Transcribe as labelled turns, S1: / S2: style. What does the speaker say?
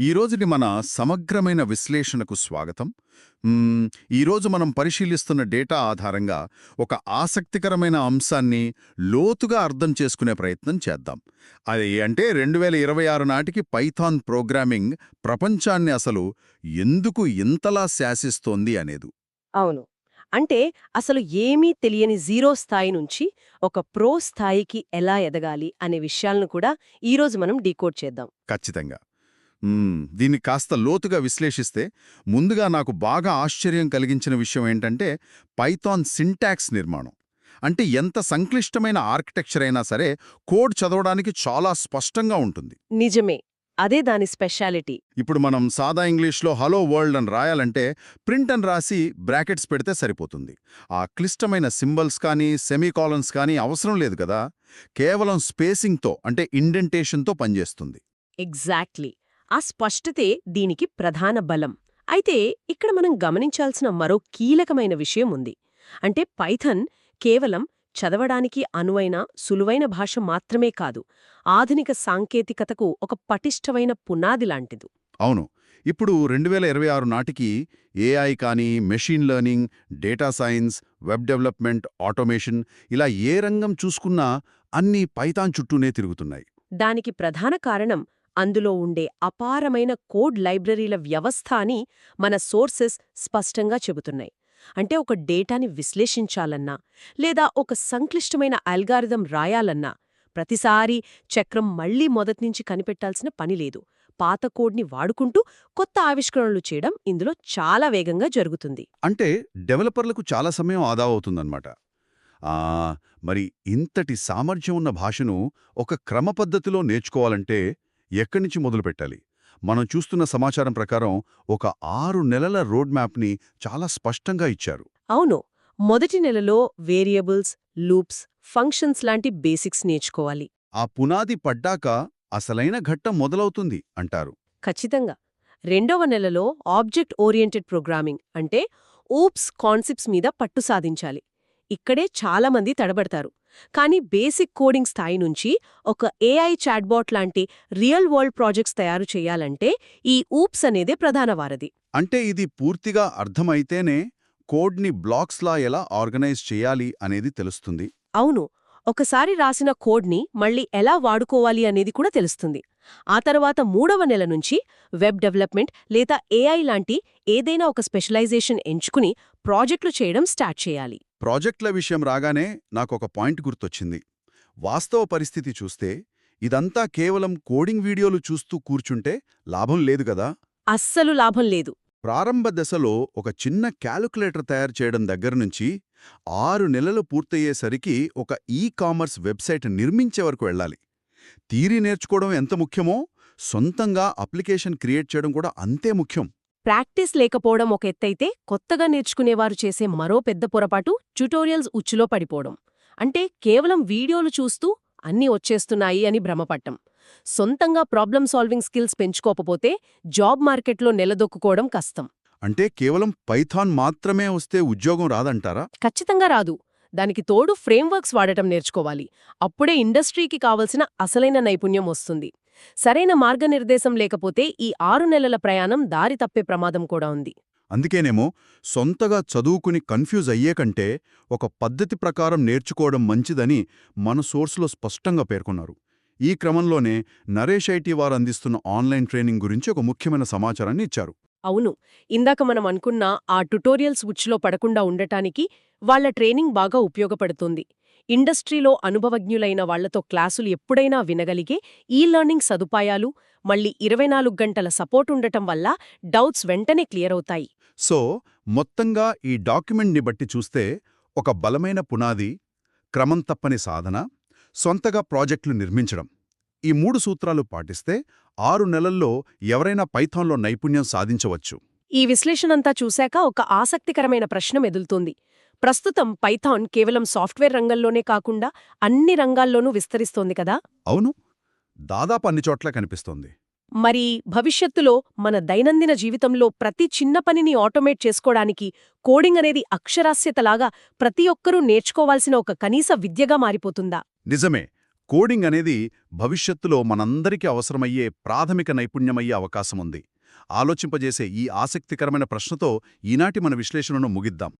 S1: ఈ రోజుని మన సమగ్రమైన విశ్లేషణకు స్వాగతం. ఈరోజు మనం పరిశీలిస్తున్న డేటా ఆధారంగా ఒక ఆసక్తికరమైన అంశాన్ని లోతుగా అర్థం చేసుకునే ప్రయత్నం చేద్దాం. అది అంటే 2026 నాటికి పైథాన్ ప్రోగ్రామింగ్ ప్రపంచాన్ని అసలు ఎందుకు ఇంతలా శాసిస్తోంది అనేది.
S2: అవును. అంటే అసలు ఏమీ తెలియని జీరో స్థాయి నుంచి ఒక ప్రో స్థాయికి ఎలా ఎదగాలి అనే విషయాలను కూడా ఈరోజు మనం డీకోడ్ చేద్దాం.
S1: ఖచ్చితంగా. దీన్ని కాస్త లోతుగా విశ్లేషిస్తే ముందుగా నాకు బాగా ఆశ్చర్యం కలిగించిన విషయం ఏంటంటే పైథాన్ సింటాక్స్ నిర్మాణం. అంటే ఎంత సంక్లిష్టమైన ఆర్కిటెక్చర్ అయినా సరే కోడ్ చదవడానికి చాలా స్పష్టంగా ఉంటుంది.
S2: నిజమే. అదే దాని స్పెషాలిటీ.
S1: ఇప్పుడు మనం సాదా ఇంగ్లీష్లో హలో వరల్డ్ అని రాయాలంటే ప్రింట్ అని రాసి బ్రాకెట్స్ పెడితే సరిపోతుంది. ఆ క్లిష్టమైన సింబల్స్ కానీ సెమీకాలన్స్ కానీ అవసరం లేదు కదా. కేవలం స్పేసింగ్తో అంటే ఇండెంటేషన్తో పనిచేస్తుంది.
S2: ఎగ్జాక్ట్లీ. ఆ స్పష్టతే దీనికి ప్రధాన బలం. అయితే ఇక్కడ మనం గమనించాల్సిన మరో కీలకమైన విషయం ఉంది. అంటే పైథాన్ కేవలం చదవడానికి అనువైన సులువైన భాష మాత్రమే కాదు, ఆధునిక సాంకేతికతకు ఒక పటిష్టమైన పునాది లాంటిది.
S1: అవును. ఇప్పుడు 2026 నాటికి ఏఐ కానీ, machine learning, data science, web development, automation ఇలా ఏ రంగం చూసుకున్నా అన్నీ పైథాన్ చుట్టూనే తిరుగుతున్నాయి.
S2: దానికి ప్రధాన కారణం అందులో ఉండే అపారమైన కోడ్ లైబ్రరీల వ్యవస్థ అని మన సోర్సెస్ స్పష్టంగా చెబుతున్నాయి. అంటే ఒక డేటాని విశ్లేషించాలన్నా లేదా ఒక సంక్లిష్టమైన అల్గారిథం రాయాలన్నా ప్రతిసారీ చక్రం మళ్లీ మొదట్నుంచి కనిపెట్టాల్సిన పనిలేదు. పాత కోడ్ని వాడుకుంటూ కొత్త ఆవిష్కరణలు చేయడం ఇందులో చాలా వేగంగా జరుగుతుంది.
S1: అంటే డెవలపర్లకు చాలా సమయం ఆదా అవుతుందన్నమాట. ఆ, మరి ఇంతటి సామర్థ్యం ఉన్న భాషను ఒక క్రమపద్ధతిలో నేర్చుకోవాలంటే ఎక్కడి నుంచి మొదలుపెట్టాలి? మనం చూస్తున్న సమాచారం ప్రకారం ఒక 6 నెలల రోడ్ మ్యాప్ని చాలా స్పష్టంగా ఇచ్చారు.
S2: అవును. మొదటి నెలలో వేరియబుల్స్, లూప్స్, ఫంక్షన్స్ లాంటి బేసిక్స్ నేర్చుకోవాలి.
S1: ఆ పునాది పడ్డాక అసలైన ఘట్టం మొదలవుతుంది అంటారు.
S2: ఖచ్చితంగా. రెండవ నెలలో ఆబ్జెక్ట్ ఓరియెంటెడ్ ప్రోగ్రామింగ్ అంటే ఊప్స్ కాన్సెప్ట్స్ మీద పట్టు సాధించాలి. ఇక్కడే చాలామంది తడబడతారు. కానీ బేసిక్ కోడింగ్ స్థాయి నుంచి ఒక ఏఐ చాట్బాట్ లాంటి రియల్ వరల్డ్ ప్రాజెక్ట్స్ తయారు చేయాలంటే ఈ ఊప్స్ అనేదే ప్రధాన వారధి.
S1: అంటే ఇది పూర్తిగా అర్థమైతేనే కోడ్ని బ్లాక్స్లా ఎలా ఆర్గనైజ్ చేయాలి అనేది తెలుస్తుంది.
S2: అవును. ఒకసారి రాసిన కోడ్ని మళ్ళీ ఎలా వాడుకోవాలి అనేది కూడా తెలుస్తుంది. ఆ తర్వాత మూడవ నెల నుంచి వెబ్ డెవలప్మెంట్ లేదా ఏఐ లాంటి ఏదైనా ఒక స్పెషలైజేషన్ ఎంచుకుని ప్రాజెక్టులు చేయడం స్టార్ట్ చేయాలి.
S1: ప్రాజెక్టుల విషయం రాగానే నాకొక పాయింట్ గుర్తొచ్చింది. వాస్తవ పరిస్థితి చూస్తే ఇదంతా కేవలం కోడింగ్ వీడియోలు చూస్తూ కూర్చుంటే లాభం లేదు గదా.
S2: అస్సలు లాభం లేదు.
S1: ప్రారంభ దశలో ఒక చిన్న క్యాలిక్యులేటర్ తయారు చేయడం దగ్గరనుంచి 6 నెలలు పూర్తయ్యేసరికి ఒక కామర్స్ వెబ్సైట్ నిర్మించే వరకు వెళ్ళాలి. థియరీ నేర్చుకోవడం ఎంత ముఖ్యమో సొంతంగా అప్లికేషన్ క్రియేట్ చేయడం కూడా అంతే ముఖ్యం.
S2: ప్రాక్టీస్ లేకపోవడం ఒక ఎత్తైతే కొత్తగా నేర్చుకునేవారు చేసే మరో పెద్ద పొరపాటు ట్యుటోరియల్స్ ఉచ్చులో పడిపోవడం. అంటే కేవలం వీడియోలు చూస్తూ అన్నీ వచ్చేస్తున్నాయి అని భ్రమపట్టం. సొంతంగా ప్రాబ్లమ్ సాల్వింగ్ స్కిల్స్ పెంచుకోకపోతే జాబ్ మార్కెట్లో నిలదొక్కుకోవడం కష్టం.
S1: అంటే కేవలం పైథాన్ మాత్రమే వస్తే ఉద్యోగం రాదంటారా?
S2: ఖచ్చితంగా రాదు. దానికి తోడు ఫ్రేమ్వర్క్స్ వాడటం నేర్చుకోవాలి. అప్పుడే ఇండస్ట్రీకి కావలసిన అసలైన నైపుణ్యం వస్తుంది. సరైన మార్గనిర్దేశం లేకపోతే ఈ 6 నెలల ప్రయాణం దారి తప్పే ప్రమాదం కూడా ఉంది.
S1: అందుకేనేమో సొంతగా చదువుకుని కన్ఫ్యూజ్ అయ్యే కంటే ఒక పద్ధతి ప్రకారం నేర్చుకోవడం మంచిదని మన సోర్సులో స్పష్టంగా పేర్కొన్నారు. ఈ క్రమంలోనే నరేష్ ఐటీ వారు అందిస్తున్న ఆన్లైన్ ట్రైనింగ్ గురించి ఒక ముఖ్యమైన సమాచారాన్ని ఇచ్చారు.
S2: అవును. ఇందాక మనం అనుకున్న ఆ ట్యుటోరియల్స్ ఉచ్చులో పడకుండా ఉండటానికి వాళ్ల ట్రైనింగ్ బాగా ఉపయోగపడుతుంది. ఇండస్ట్రీలో అనుభవజ్ఞులైన వాళ్లతో క్లాసులు ఎప్పుడైనా వినగలిగే లెర్నింగ్ సదుపాయాలు, మళ్ళీ 24 గంటల సపోర్ట్ ఉండటం వల్ల డౌట్స్ వెంటనే క్లియర్ అవుతాయి.
S1: సో మొత్తంగా ఈ డాక్యుమెంట్ని బట్టి చూస్తే ఒక బలమైన పునాది, క్రమం తప్పని సాధన, సొంతగా ప్రాజెక్టులు నిర్మించడం, ఈ 3 సూత్రాలు పాటిస్తే 6 నెలల్లో ఎవరైనా పైథాన్లో నైపుణ్యం సాధించవచ్చు.
S2: ఈ విశ్లేషణంతా చూశాక ఒక ఆసక్తికరమైన ప్రశ్న మెదులుతోంది. ప్రస్తుతం పైథాన్ కేవలం సాఫ్ట్వేర్ రంగంలోనే కాకుండా అన్ని రంగాల్లోనూ విస్తరిస్తోంది కదా.
S1: అవును, దాదాపు అన్ని చోట్ల కనిపిస్తోంది.
S2: మరి భవిష్యత్తులో మన దైనందిన జీవితంలో ప్రతి చిన్న పనిని ఆటోమేట్ చేసుకోవడానికి కోడింగ్ అనేది అక్షరాస్యతలాగా ప్రతి ఒక్కరూ నేర్చుకోవాల్సిన ఒక కనీస విద్యగా మారిపోతుందా?
S1: నిజమే. కోడింగ్ అనేది భవిష్యత్తులో మనందరికీ అవసరమయ్యే ప్రాథమిక నైపుణ్యమయ్యే అవకాశముంది. ఆలోచింపజేసే ఈ ఆసక్తికరమైన ప్రశ్నతో ఈనాటి మన విశ్లేషణను ముగిద్దాం.